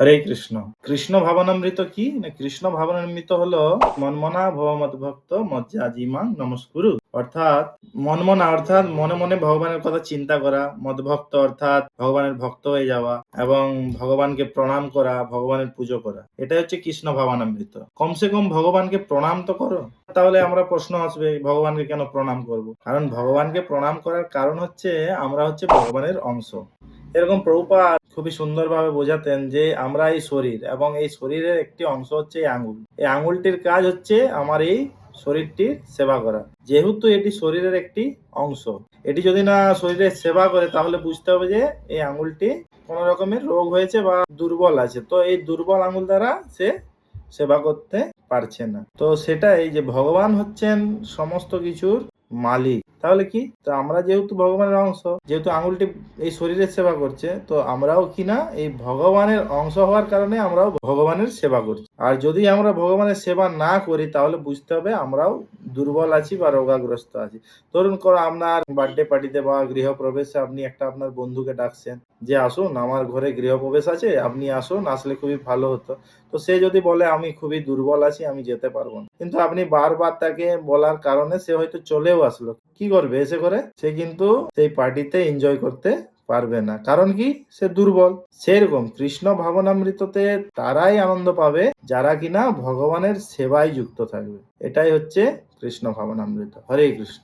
হরে কৃষ্ণ। কৃষ্ণ ভাবনামৃত কি? না কৃষ্ণ ভাবনামৃত হলো মনমনা ভব মদভক্ত মজ্জাজিমাং নমস্কুরু। অর্থাৎ মনমনা অর্থাৎ মনে মনে ভগবানের কথা চিন্তা করা, মদভক্ত অর্থাৎ ভগবানের ভক্ত হয়ে যাওয়া এবং ভগবানকে প্রণাম করা, ভগবানের পুজো করা। এটাই হচ্ছে কৃষ্ণ ভাবনামৃত। কমসে কম ভগবানকে প্রণাম তো করো। তাহলে আমরা প্রশ্ন আসবে ভগবানকে কেন প্রণাম করব? কারণ ভগবানকে প্রণাম করার কারণ হচ্ছে আমরা হচ্ছে ভগবানের অংশ। এরকম প্রভুপাদ খুবই সুন্দরভাবে বোঝাতেন যে আমরা এই শরীর এবং এই শরীরের একটি অংশ হচ্ছে এই আঙুল। এই আঙুলটির কাজ হচ্ছে আমার এই শরীরটির সেবা করা। যেহেতু এটি শরীরের একটি অংশ, এটি যদি না শরীরের সেবা করে তাহলে বুঝতে হবে যে এই আঙুলটি কোনো রকমের রোগ হয়েছে বা দুর্বল আছে। তো এই দুর্বল আঙুল দ্বারা সে সেবা করতে পারছে না। তো সেটাই যে ভগবান হচ্ছেন সমস্ত কিছুর মালিক। তাহলে কি? তো আমরা যেহেতু ভগবানের অংশ, যেহেতু আঙুলটি এই শরীরের সেবা করছে, তো আমরাও কি না এই ভগবানের অংশ হওয়ার কারণে আমরাও ভগবানের সেবা করছি। আর যদি আমরা ভগবানের সেবা না করি তাহলে বুঝতে হবে আমরাও দুর্বল আছি বা রোগাগ্রস্ত আছি। ধরুন আপনার বার্থডে পার্টিতে বা গৃহপ্রবেশে আপনি একটা আপনার বন্ধুকে ডাকছেন যে আসুন আমার ঘরে গৃহপ্রবেশ আছে, আপনি আসুন, আসলে খুবই ভালো হতো। তো সে যদি বলে আমি খুবই দুর্বল আছি, আমি যেতে পারবো না, কিন্তু আপনি বারবার তাকে বলার কারণে সে হয়তো চলেও আসলো, কি করবে এসে করে? সে কিন্তু সেই পার্টিতে এনজয় করতে পারবে না। কারণ কি? সে দুর্বল। সেরকম কৃষ্ণ ভাবনামৃততে তারাই আনন্দ পাবে যারা কিনা ভগবানের সেবায় যুক্ত থাকবে। এটাই হচ্ছে কৃষ্ণ ভাবনামৃত। হরে কৃষ্ণ।